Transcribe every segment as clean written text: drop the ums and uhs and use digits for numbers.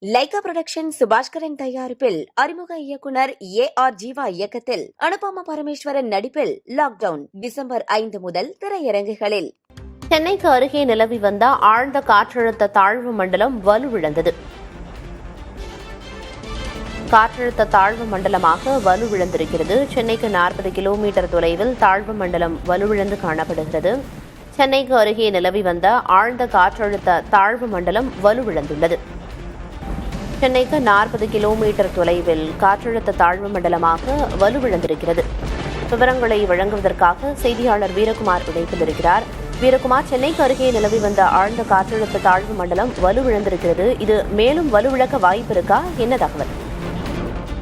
Lyca production Subaskaran தயாரிப்பில் அறிமுக இயக்குனர் AR ஜீவா இயக்கத்தில் அனுபமா பரமேஸ்வரன் நடிப்பில் லாக்டவுன் டிசம்பர் 5 முதல் திரையரங்குகளில். சென்னைக்கு அருகே நிலவி வந்த ஆழ்ந்த காற்றழுத்த தாழ்வு மண்டலம் வலுவிழந்தது. காற்றழுத்த தாழ்வு மண்டலமாக வலுவிழந்திருக்கிறது. சென்னைக்கு 40 கிலோமீட்டர் தொலைவில் தாழ்வு மண்டலம் வலுவிழந்து காணப்படுகிறது. சென்னைக்கு அருகே நிலவி வந்த ஆழ்ந்த காற்றழுத்த தாழ்வு மண்டலம் வலுவிழந்துள்ளது. சென்னைக்கு 40 கிலோமீட்டர் தொலைவில் காற்றழுத்த தாழ்வு மண்டலமாக வலுவிழந்திருக்கிறது. விவரங்களை வழங்குவதற்காக செய்தியாளர் வீரகுமார் இணைப்பில் இருக்கிறார். வீரகுமார், சென்னைக்கு அருகே நிலவி வந்த ஆழ்ந்த காற்றழுத்த தாழ்வு மண்டலம் வலுவிழந்திருக்கிறது. இது மேலும் வலுவிழக்க வாய்ப்பு இருக்கா? என்ன தகவல்?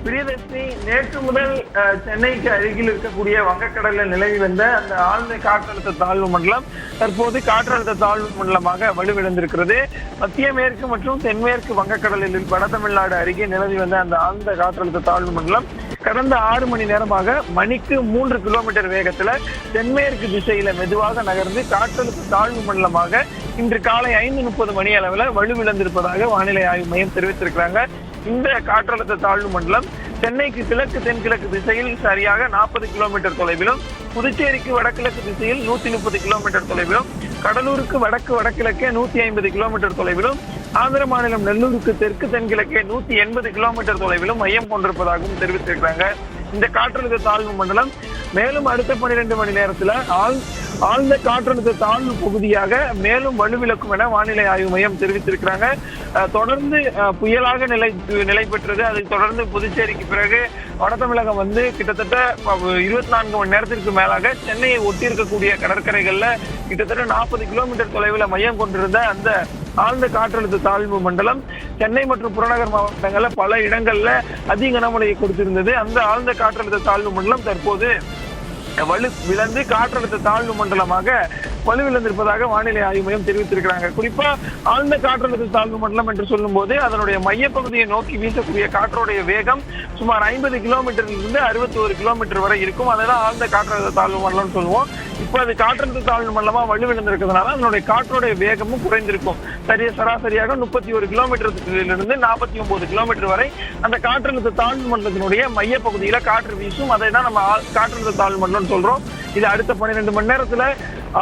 பிரியதர்ஷினி, நேற்று முதல் சென்னைக்கு அருகில் இருக்கக்கூடிய வங்கக்கடலில் நிலவி வந்த அந்த ஆழ்ந்த காற்றழுத்த தாழ்வு மண்டலம் தற்போது காற்றழுத்த தாழ்வு மண்டலமாக வலுவிழந்திருக்கிறது. மத்திய மேற்கு மற்றும் தென்மேற்கு வங்கக்கடலில் வட தமிழ்நாடு அருகே நிலவி வந்த அந்த ஆழ்ந்த காற்றழுத்த தாழ்வு மண்டலம் கடந்த 6 மணி நேரமாக மணிக்கு 3 கிலோமீட்டர் வேகத்துல தென்மேற்கு திசையில மெதுவாக நகர்ந்து காற்றழுத்த தாழ்வு மண்டலமாக இன்று காலை 5:30 மணி அளவில் வலுவிழந்திருப்பதாக வானிலை ஆய்வு மையம் தெரிவித்திருக்கிறாங்க. இந்த காற்றழுத்த தாழ்வு மண்டலம் சென்னைக்கு கிழக்கு தென்கிழக்கு திசையில் சரியாக 40 கிலோமீட்டர் தொலைவிலும், புதுச்சேரிக்கு வடகிழக்கு திசையில் 130 கிலோமீட்டர் தொலைவிலும், கடலூருக்கு வடக்கு வடகிழக்கே 150 கிலோமீட்டர் தொலைவிலும், ஆந்திர மாநிலம் நெல்லூருக்கு தெற்கு தென்கிழக்கே 180 கிலோமீட்டர் தொலைவிலும் மையம் கொண்டிருப்பதாகவும் தெரிவித்திருக்கிறாங்க. இந்த காற்றழுத்த தாழ்வு மண்டலம் மேலும் அடுத்த 12 மணி நேரத்துல ஆழ்ந்த காற்றழுத்த தாழ்வு பகுதியாக மேலும் வலுவிழக்கும் என வானிலை ஆய்வு மையம் தெரிவித்திருக்கிறாங்க. தொடர்ந்து புயலாக நிலை பெற்றது. அதைத் தொடர்ந்து புதுச்சேரிக்கு பிறகு வட தமிழகம் வந்து கிட்டத்தட்ட 24 மணி நேரத்திற்கு மேலாக சென்னையை ஒட்டி இருக்கக்கூடிய கடற்கரைகள்ல கிட்டத்தட்ட 40 கிலோமீட்டர் தொலைவில் மையம் கொண்டிருந்த அந்த ஆழ்ந்த காற்றழுத்த தாழ்வு மண்டலம் சென்னை மற்றும் புறநகர் மாவட்டங்கள்ல பல இடங்கள்ல அதிக கனமழையை கொடுத்திருந்தது. அந்த ஆழ்ந்த காற்றழுத்த தாழ்வு மண்டலம் தற்போது வலுவிழந்து காற்றழுத்த தாழ்வு மண்டலமாக வலுவிழந்திருப்பதாக வானிலை ஆய்வு மையம் தெரிவித்திருக்கிறாங்க. குறிப்பா ஆழ்ந்த காற்றழுத்த தாழ்வு மண்டலம் என்று சொல்லும் போது அதனுடைய மையப்பகுதியை நோக்கி வீசக்கூடிய காற்றோடைய வேகம் சுமார் 50 கிலோமீட்டரில் இருந்து 61 கிலோமீட்டர் வரை இருக்கும். அதெல்லாம் ஆழ்ந்த காற்றழுத்த தாழ்வு மண்டலம் சொல்லுவோம். இப்ப அது காற்றழுத்த தாழ்வு மண்டலமா வலுவிழந்திருக்கிறதுனால அதனுடைய காற்றோடைய வேகமும் குறைந்திருக்கும். சராசரியாக 31 கிலோமீட்டரிலிருந்து 49 கிலோமீட்டர் வரை அந்த காற்றழுத்த தாழ்வு மண்டலத்தினுடைய மைய பகுதியில காற்று வீசும். அதை தான் நம்ம காற்றழுத்த தாழ்வு மண்டலம் சொல்றோம். இது அடுத்த 12 மணி நேரத்துல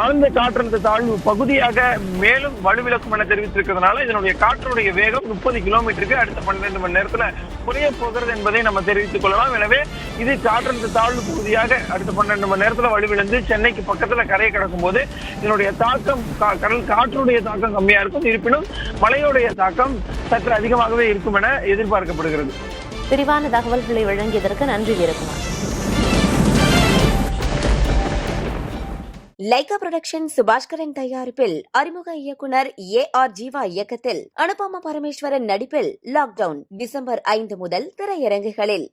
ஆழ்ந்த காற்றழுத்த தாழ்வு பகுதியாக மேலும் வலுவிழக்கும் என தெரிவித்திருக்கிறதுனால இதனுடைய காற்றுடைய வேகம் 30 கிலோமீட்டருக்கு அடுத்த 12 மணி நேரத்துல குறைய போகிறது என்பதை நம்ம தெரிவித்துக் கொள்ளலாம். எனவே இது காற்றழுத்த தாழ்வு பகுதியாக அடுத்த 12 மணி நேரத்துல வலுவிழந்து சென்னைக்கு பக்கத்துல கரையை கடக்கும் போது இதனுடைய தாக்கம் கடல் காற்றுடைய தாக்கம் கம்மியா இருக்கும். இருப்பினும் மழையுடைய தாக்கம் சற்று அதிகமாகவே இருக்கும் என எதிர்பார்க்கப்படுகிறது. விரிவான தகவல்களை வழங்கியதற்கு நன்றி வீரகுமார். லைகா புரொடக்ஷன் சுபாஷ்கரன் தயாரிப்பில் அறிமுக இயக்குனர் AR ஜீவா இயக்கத்தில் அனுபமா பரமேஸ்வரன் நடிப்பில் லாக்டவுன் டிசம்பர் 5 முதல் திரையரங்குகளில்.